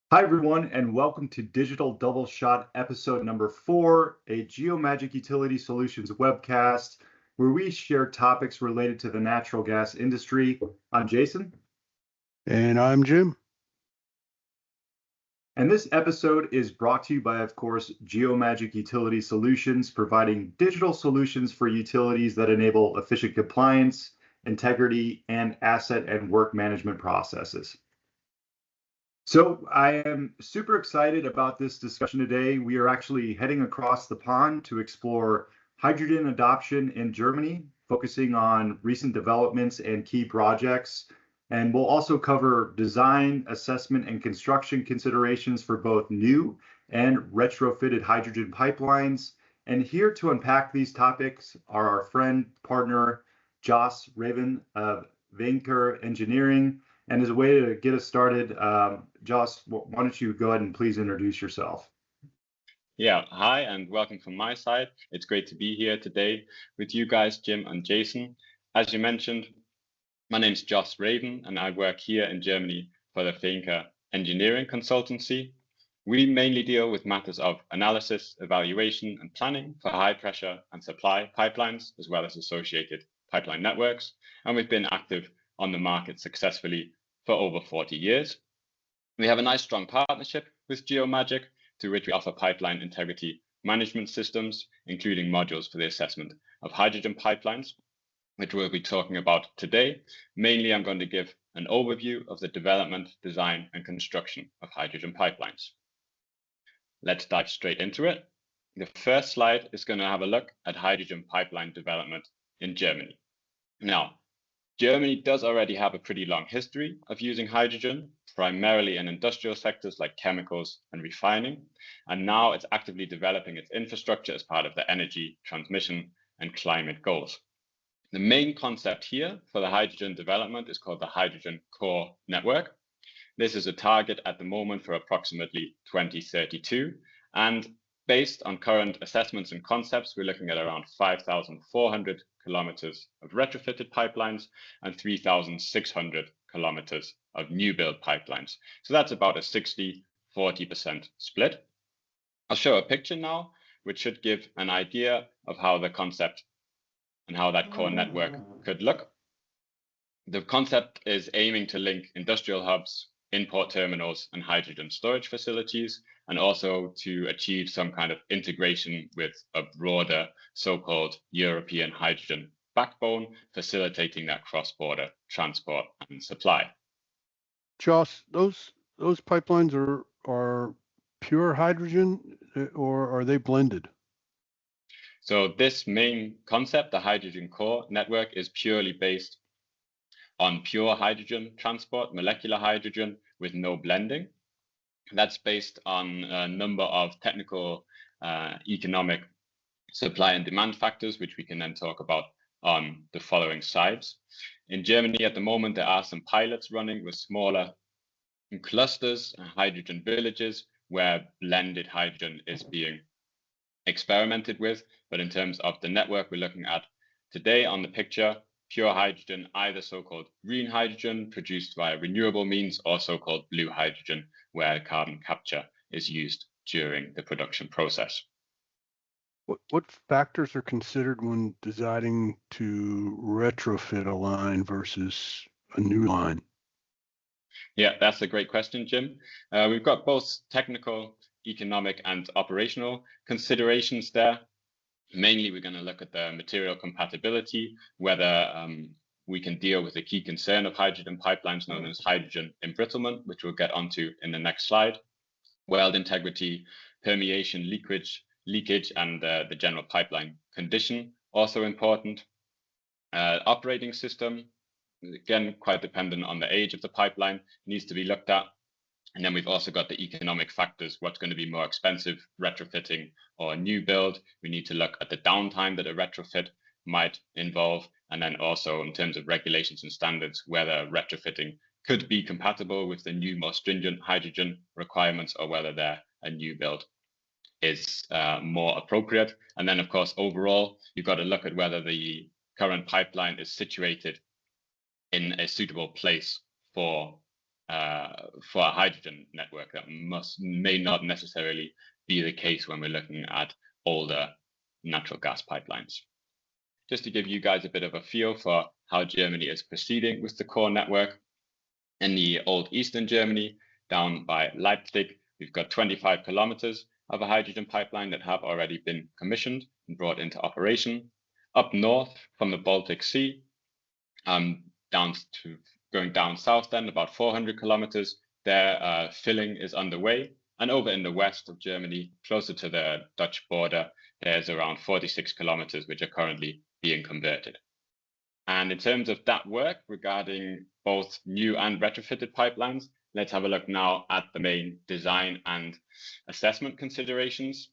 Hi, everyone, and welcome to Digital Double Shot episode number 4, a Geomagic Utility Solutions webcast where we share topics related to the natural gas industry. I'm Jason. And I'm Jim. And this episode is brought to you by, of course, Geomagic Utility Solutions, providing digital solutions for utilities that enable efficient compliance, integrity, and asset and work management processes. So I am super excited about this discussion today. We are actually heading across the pond to explore hydrogen adoption in Germany, focusing on recent developments and key projects. And we'll also cover design, assessment, and construction considerations for both new and retrofitted hydrogen pipelines. And here to unpack these topics are our friend, partner, Joss Raven of Vanker Engineering. And as a way to get us started, Joss, why don't you go ahead and please introduce yourself? Yeah, hi and welcome from my side. It's great to be here today with you guys, Jim and Jason. As you mentioned, my name's Joss Raven and I work here in Germany for the Vanker Engineering Consultancy. We mainly deal with matters of analysis, evaluation and planning for high pressure and supply pipelines, as well as associated pipeline networks. And we've been active on the market successfully for over 40 years. We have a nice strong partnership with Geomagic, through which we offer pipeline integrity management systems, including modules for the assessment of hydrogen pipelines, which we'll be talking about today. Mainly, I'm going to give an overview of the development, design, and construction of hydrogen pipelines. Let's dive straight into it. The first slide is going to have a look at hydrogen pipeline development in Germany. Now, Germany does already have a pretty long history of using hydrogen, primarily in industrial sectors like chemicals and refining, and now it's actively developing its infrastructure as part of the energy transmission and climate goals. The main concept here for the hydrogen development is called the Hydrogen Core Network. This is a target at the moment for approximately 2032, and based on current assessments and concepts, we're looking at around 5,400 kilometers of retrofitted pipelines and 3,600 kilometers of new build pipelines. So that's about a 60-40% split. I'll show a picture now, which should give an idea of how the concept and how that core network could look. The concept is aiming to link industrial hubs, import terminals, and hydrogen storage facilities, and also to achieve some kind of integration with a broader so-called European hydrogen backbone, facilitating that cross-border transport and supply. Joss, those pipelines are pure hydrogen or are they blended? So this main concept, the hydrogen core network, is purely based on pure hydrogen transport, molecular hydrogen with no blending. That's based on a number of technical, economic, supply and demand factors, which we can then talk about on the following slides. In Germany at the moment, there are some pilots running with smaller clusters and hydrogen villages where blended hydrogen is being experimented with. But in terms of the network we're looking at today on the picture, pure hydrogen, either so-called green hydrogen produced via renewable means or so-called blue hydrogen, where carbon capture is used during the production process. What factors are considered when deciding to retrofit a line versus a new line? Yeah, that's a great question, Jim. We've got both technical, economic, and operational considerations there. Mainly, we're going to look at the material compatibility, whether we can deal with the key concern of hydrogen pipelines known as hydrogen embrittlement, which we'll get onto in the next slide. Weld integrity, permeation, leakage, and the general pipeline condition, also important. Operating system, again, quite dependent on the age of the pipeline, needs to be looked at. And then we've also got the economic factors, what's going to be more expensive, retrofitting or a new build. We need to look at the downtime that a retrofit might involve. And then also in terms of regulations and standards, whether retrofitting could be compatible with the new, more stringent hydrogen requirements or whether a new build is more appropriate. And then, of course, overall, you've got to look at whether the current pipeline is situated in a suitable place for for a hydrogen network. That may not necessarily be the case when we're looking at older natural gas pipelines. Just to give you guys a bit of a feel for how Germany is proceeding with the core network, in the old Eastern Germany, down by Leipzig, we've got 25 kilometers of a hydrogen pipeline that have already been commissioned and brought into operation. Up north from the Baltic Sea, going down south then, about 400 kilometers, their filling is underway. And over in the west of Germany, closer to the Dutch border, there's around 46 kilometers, which are currently being converted. And in terms of that work regarding both new and retrofitted pipelines, let's have a look now at the main design and assessment considerations.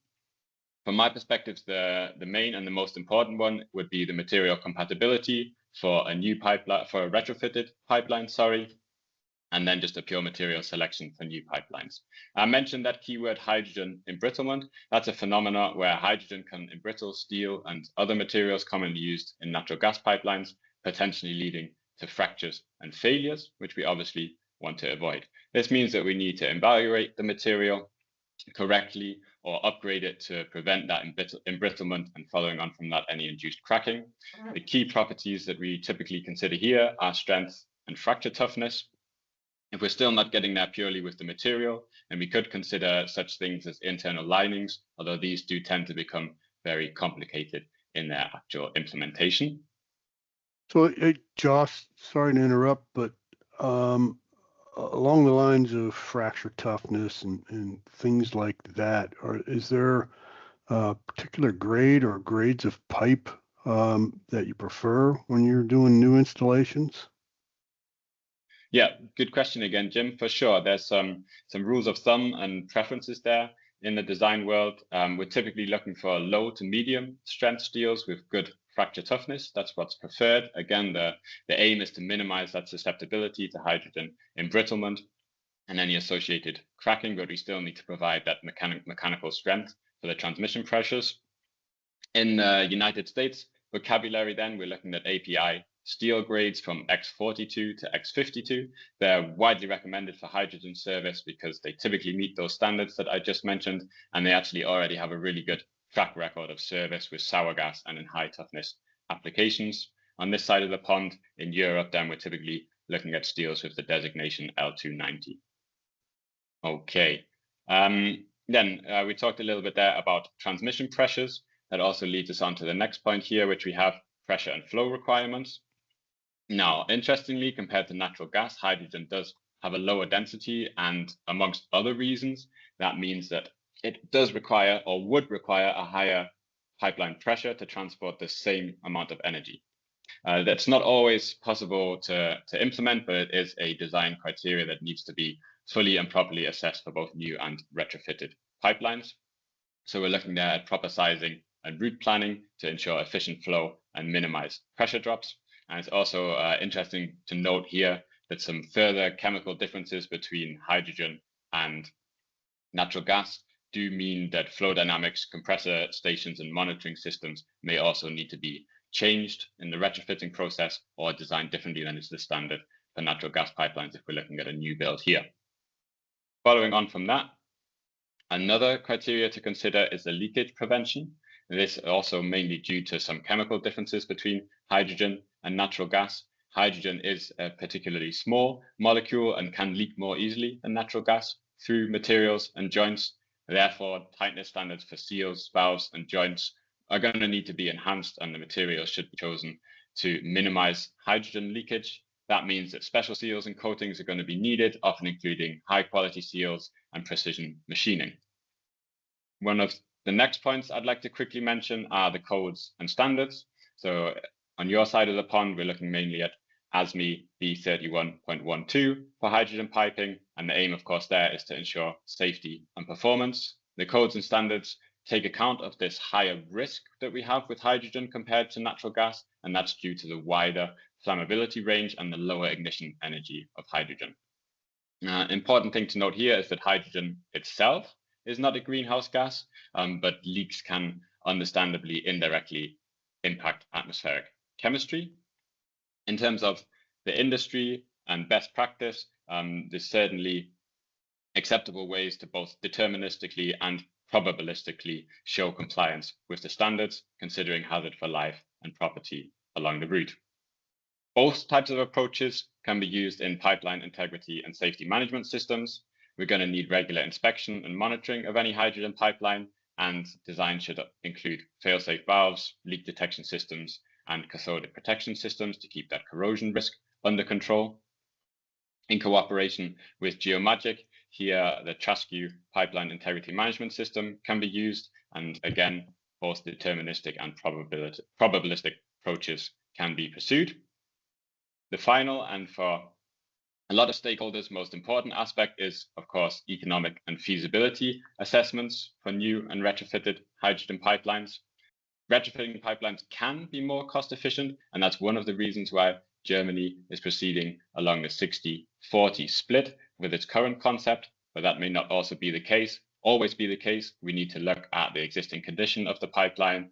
From my perspective, the main and the most important one would be the material compatibility for a new pipeline, for a retrofitted pipeline, and then just a pure material selection for new pipelines. I mentioned that keyword hydrogen embrittlement. That's a phenomenon where hydrogen can embrittle steel and other materials commonly used in natural gas pipelines, potentially leading to fractures and failures, which we obviously want to avoid. This means that we need to evaluate the material correctly or upgrade it to prevent that embrittlement, and following on from that, any induced cracking. The key properties that we typically consider here are strength and fracture toughness. If we're still not getting there purely with the material, and we could consider such things as internal linings, although these do tend to become very complicated in their actual implementation. So, Joss, sorry to interrupt, but along the lines of fracture toughness and things like that, is there a particular grade or grades of pipe that you prefer when you're doing new installations? Yeah, good question again, Jim. For sure, there's some rules of thumb and preferences there in the design world. We're typically looking for low to medium strength steels with good fracture toughness. That's what's preferred. Again, the aim is to minimize that susceptibility to hydrogen embrittlement and any associated cracking, but we still need to provide that mechanical strength for the transmission pressures. In the United States vocabulary, then we're looking at API steel grades from X42 to X52. They're widely recommended for hydrogen service because they typically meet those standards that I just mentioned, and they actually already have a really good track record of service with sour gas and in high toughness applications. On this side of the pond in Europe, then we're typically looking at steels with the designation L290. Okay, then we talked a little bit there about transmission pressures. That also leads us on to the next point here, which we have pressure and flow requirements. Now, interestingly, compared to natural gas, hydrogen does have a lower density, and amongst other reasons, that means that it does require or would require a higher pipeline pressure to transport the same amount of energy. That's not always possible to implement, but it is a design criteria that needs to be fully and properly assessed for both new and retrofitted pipelines. So we're looking there at proper sizing and route planning to ensure efficient flow and minimize pressure drops. And it's also interesting to note here that some further chemical differences between hydrogen and natural gas do mean that flow dynamics, compressor stations, and monitoring systems may also need to be changed in the retrofitting process or designed differently than is the standard for natural gas pipelines if we're looking at a new build here. Following on from that, another criteria to consider is the leakage prevention. This also mainly due to some chemical differences between hydrogen and natural gas. Hydrogen is a particularly small molecule and can leak more easily than natural gas through materials and joints. Therefore, tightness standards for seals, valves, and joints are going to need to be enhanced, and the materials should be chosen to minimize hydrogen leakage. That means that special seals and coatings are going to be needed, often including high-quality seals and precision machining. One of the next points I'd like to quickly mention are the codes and standards. So on your side of the pond, we're looking mainly at ASME B31.12 for hydrogen piping, and the aim, of course, there is to ensure safety and performance. The codes and standards take account of this higher risk that we have with hydrogen compared to natural gas, and that's due to the wider flammability range and the lower ignition energy of hydrogen. Important thing to note here is that hydrogen itself is not a greenhouse gas, but leaks can understandably indirectly impact atmospheric chemistry. In terms of the industry and best practice, there's certainly acceptable ways to both deterministically and probabilistically show compliance with the standards, considering hazard for life and property along the route. Both types of approaches can be used in pipeline integrity and safety management systems. We're going to need regular inspection and monitoring of any hydrogen pipeline, and design should include fail-safe valves, leak detection systems, and cathodic protection systems to keep that corrosion risk under control. In cooperation with Geomagic, here the Trascu pipeline integrity management system can be used, and again, both deterministic and probabilistic approaches can be pursued. The final, and for a lot of stakeholders, most important aspect is, of course, economic and feasibility assessments for new and retrofitted hydrogen pipelines. Retrofitting pipelines can be more cost efficient, and that's one of the reasons why Germany is proceeding along the 60-40 split with its current concept, but that may not also be the case, always be the case. We need to look at the existing condition of the pipeline,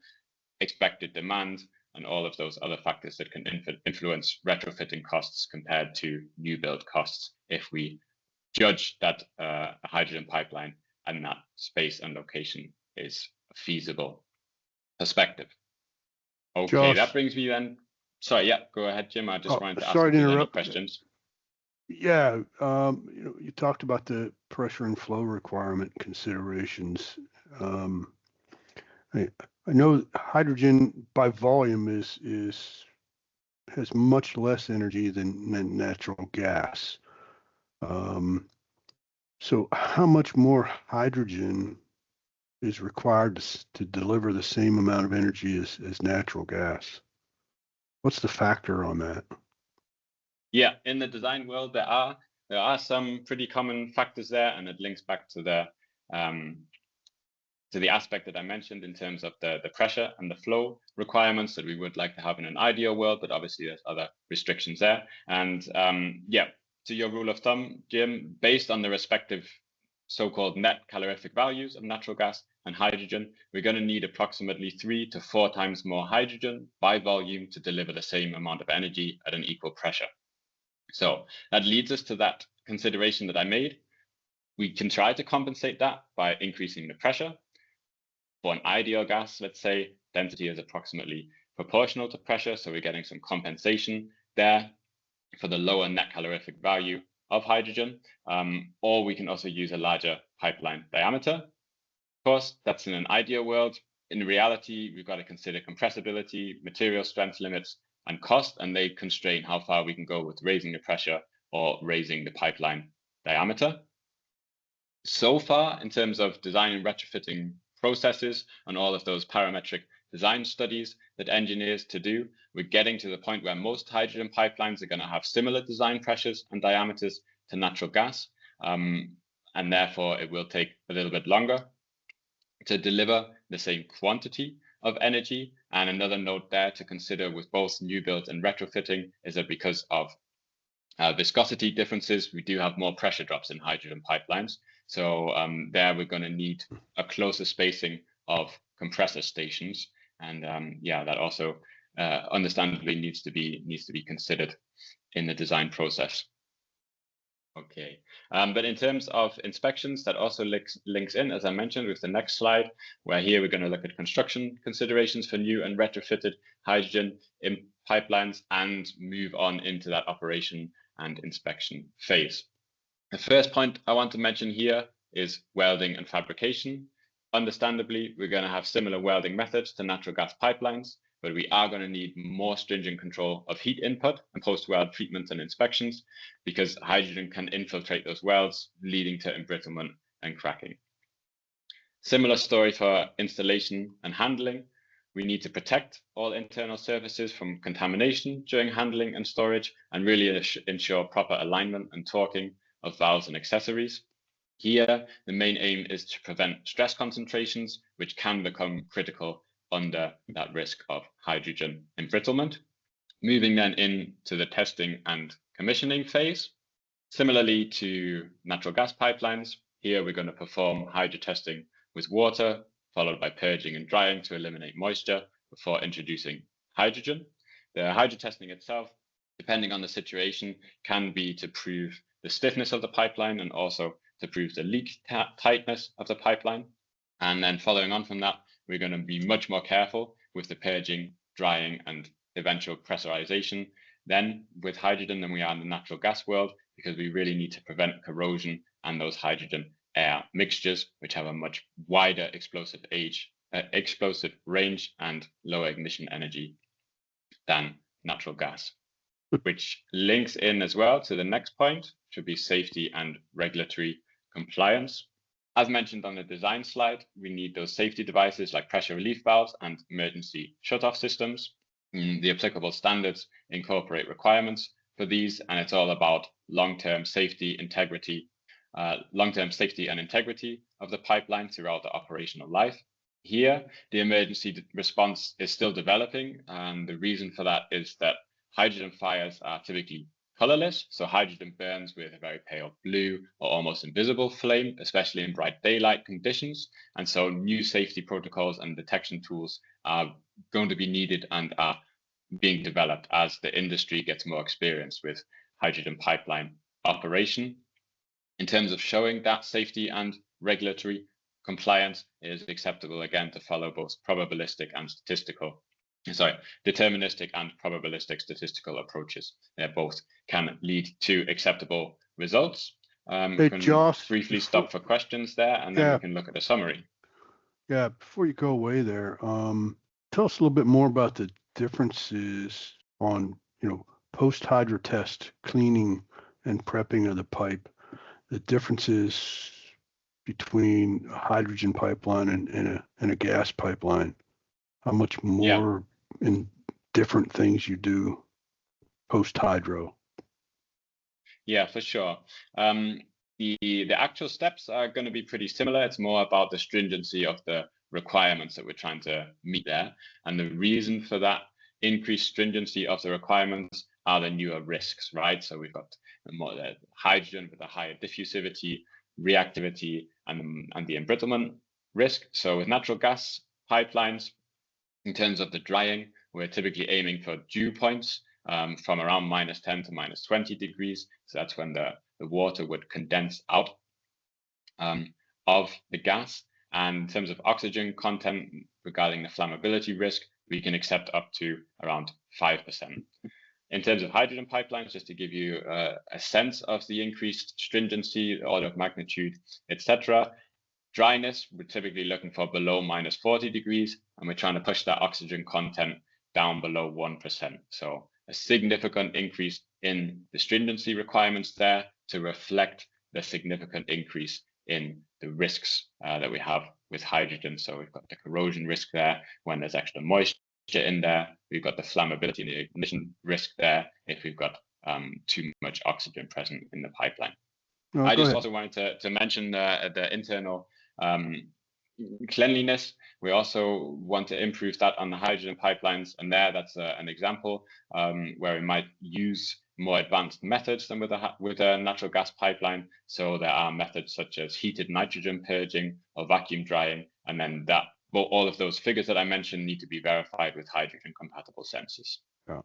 expected demand, and all of those other factors that can influence retrofitting costs compared to new build costs if we judge that a hydrogen pipeline and that space and location is a feasible perspective. Okay, Josh, that brings me then. Sorry, yeah, go ahead, Jim. I just wanted to ask sorry to any interrupt. questions. Yeah, you talked about the pressure and flow requirement considerations. I know hydrogen by volume has much less energy than natural gas. So how much more hydrogen is required to deliver the same amount of energy as natural gas? What's the factor on that? Yeah, in the design world, there are some pretty common factors there, and it links back to the aspect that I mentioned in terms of the pressure and the flow requirements that we would like to have in an ideal world, but obviously there's other restrictions there. And yeah, to your rule of thumb, Jim, based on the respective so-called net calorific values of natural gas and hydrogen, we're going to need approximately 3 to 4 times more hydrogen by volume to deliver the same amount of energy at an equal pressure. So that leads us to that consideration that I made. We can try to compensate that by increasing the pressure. For an ideal gas, let's say, density is approximately proportional to pressure, so we're getting some compensation there for the lower net calorific value of hydrogen, or we can also use a larger pipeline diameter. Of course, that's in an ideal world. In reality, we've got to consider compressibility, material strength limits, and cost, and they constrain how far we can go with raising the pressure or raising the pipeline diameter. So far, in terms of design and retrofitting processes and all of those parametric design studies that engineers to do, we're getting to the point where most hydrogen pipelines are going to have similar design pressures and diameters to natural gas, and therefore it will take a little bit longer to deliver the same quantity of energy. And another note there to consider with both new build and retrofitting is that because of viscosity differences, we do have more pressure drops in hydrogen pipelines. So there we're going to need a closer spacing of compressor stations, and yeah, that also understandably needs to be considered in the design process. Okay, but in terms of inspections, that also links in, as I mentioned, with the next slide, where here we're going to look at construction considerations for new and retrofitted hydrogen in pipelines and move on into that operation and inspection phase. The first point I want to mention here is welding and fabrication. Understandably, we're going to have similar welding methods to natural gas pipelines, but we are going to need more stringent control of heat input and post-weld treatments and inspections, because hydrogen can infiltrate those welds, leading to embrittlement and cracking. Similar story for installation and handling. We need to protect all internal surfaces from contamination during handling and storage, and really ensure proper alignment and torquing of valves and accessories. Here, the main aim is to prevent stress concentrations, which can become critical under that risk of hydrogen embrittlement. Moving then into the testing and commissioning phase. Similarly to natural gas pipelines, here we're going to perform hydro testing with water, followed by purging and drying to eliminate moisture before introducing hydrogen. The hydro testing itself, depending on the situation, can be to prove the stiffness of the pipeline and also to prove the leak tightness of the pipeline. And then following on from that, we're going to be much more careful with the purging, drying, and eventual pressurization then with hydrogen than we are in the natural gas world, because we really need to prevent corrosion and those hydrogen air mixtures, which have a much wider explosive range and lower ignition energy than natural gas, which links in as well to the next point, should be safety and regulatory compliance. As mentioned on the design slide, we need those safety devices like pressure relief valves and emergency shutoff systems. The applicable standards incorporate requirements for these, and it's all about long-term safety, integrity, and integrity of the pipeline throughout the operational life. Here, the emergency response is still developing, and the reason for that is that hydrogen fires are typically colorless, so hydrogen burns with a very pale blue or almost invisible flame, especially in bright daylight conditions. And so new safety protocols and detection tools are going to be needed and are being developed as the industry gets more experience with hydrogen pipeline operation. In terms of showing that safety and regulatory compliance, it is acceptable again to follow both deterministic and probabilistic statistical approaches. They both can lead to acceptable results. Hey, Joss, briefly stop for questions there, and then we can look at a summary. Yeah, before you go away there, tell us a little bit more about the differences on, post-hydro test cleaning and prepping of the pipe, the differences between a hydrogen pipeline and a gas pipeline, how much more in different things you do post-hydro. Yeah, for sure. The actual steps are going to be pretty similar. It's more about the stringency of the requirements that we're trying to meet there. And the reason for that increased stringency of the requirements are the newer risks, right? So we've got more hydrogen with a higher diffusivity, reactivity, and the embrittlement risk. So with natural gas pipelines, in terms of the drying, we're typically aiming for dew points from around -10 to -20 degrees. So that's when the water would condense out of the gas. And in terms of oxygen content regarding the flammability risk, we can accept up to around 5%. In terms of hydrogen pipelines, just to give you a sense of the increased stringency, the order of magnitude, etc., dryness, we're typically looking for below -40 degrees, and we're trying to push that oxygen content down below 1%. So a significant increase in the stringency requirements there to reflect the significant increase in the risks that we have with hydrogen. So we've got the corrosion risk there when there's extra moisture in there. We've got the flammability and the ignition risk there if we've got too much oxygen present in the pipeline. I just also wanted to mention the internal cleanliness. We also want to improve that on the hydrogen pipelines, and that's an example where we might use more advanced methods than with a natural gas pipeline. So there are methods such as heated nitrogen purging or vacuum drying, and then all of those figures that I mentioned need to be verified with hydrogen compatible sensors. Yeah.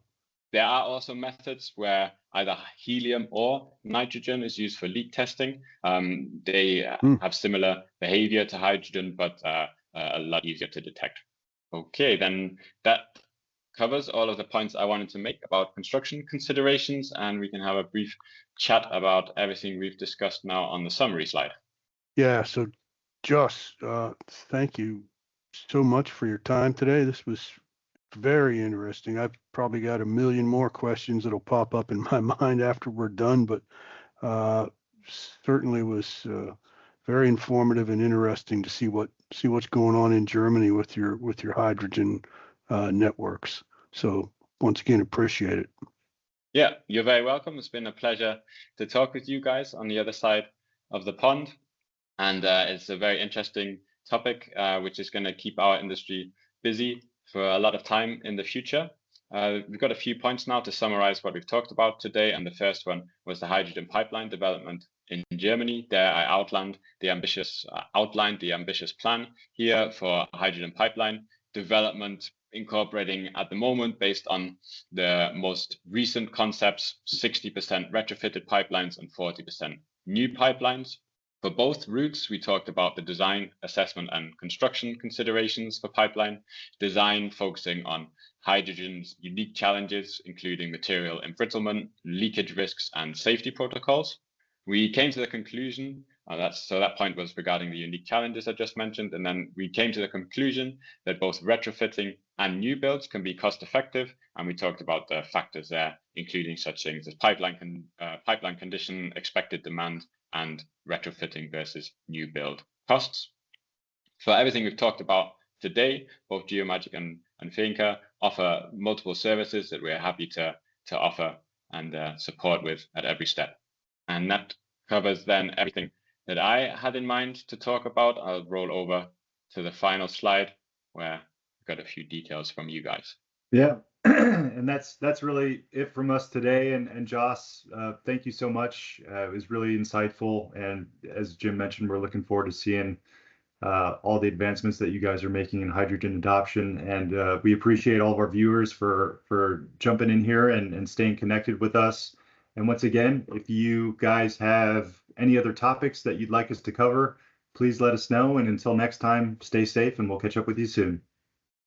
There are also methods where either helium or nitrogen is used for leak testing. They have similar behavior to hydrogen, but a lot easier to detect. Okay, then that covers all of the points I wanted to make about construction considerations, and we can have a brief chat about everything we've discussed now on the summary slide. Yeah, so Joss, thank you so much for your time today. This was very interesting. I've probably got a million more questions that'll pop up in my mind after we're done, but certainly was very informative and interesting to see what's going on in Germany with your hydrogen networks. So once again, appreciate it. Yeah, you're very welcome. It's been a pleasure to talk with you guys on the other side of the pond, and it's a very interesting topic which is going to keep our industry busy for a lot of time in the future. We've got a few points now to summarize what we've talked about today, and the first one was the hydrogen pipeline development in Germany. There I outlined the ambitious plan here for hydrogen pipeline development incorporating at the moment, based on the most recent concepts, 60% retrofitted pipelines and 40% new pipelines. For both routes, we talked about the design, assessment, and construction considerations for pipeline design, focusing on hydrogen's unique challenges, including material embrittlement, leakage risks, and safety protocols. We came to the conclusion, that point was regarding the unique challenges I just mentioned, and then we came to the conclusion that both retrofitting and new builds can be cost effective, and we talked about the factors there, including such things as pipeline condition, expected demand, and retrofitting versus new build costs. For everything we've talked about today, both Geomagic and Finca offer multiple services that we're happy to offer and support with at every step. And that covers then everything that I had in mind to talk about. I'll roll over to the final slide where I've got a few details from you guys. Yeah, and that's really it from us today. And Joss, thank you so much. It was really insightful. And as Jim mentioned, we're looking forward to seeing all the advancements that you guys are making in hydrogen adoption. And we appreciate all of our viewers for jumping in here and staying connected with us. And once again, if you guys have any other topics that you'd like us to cover, please let us know. And until next time, stay safe and we'll catch up with you soon.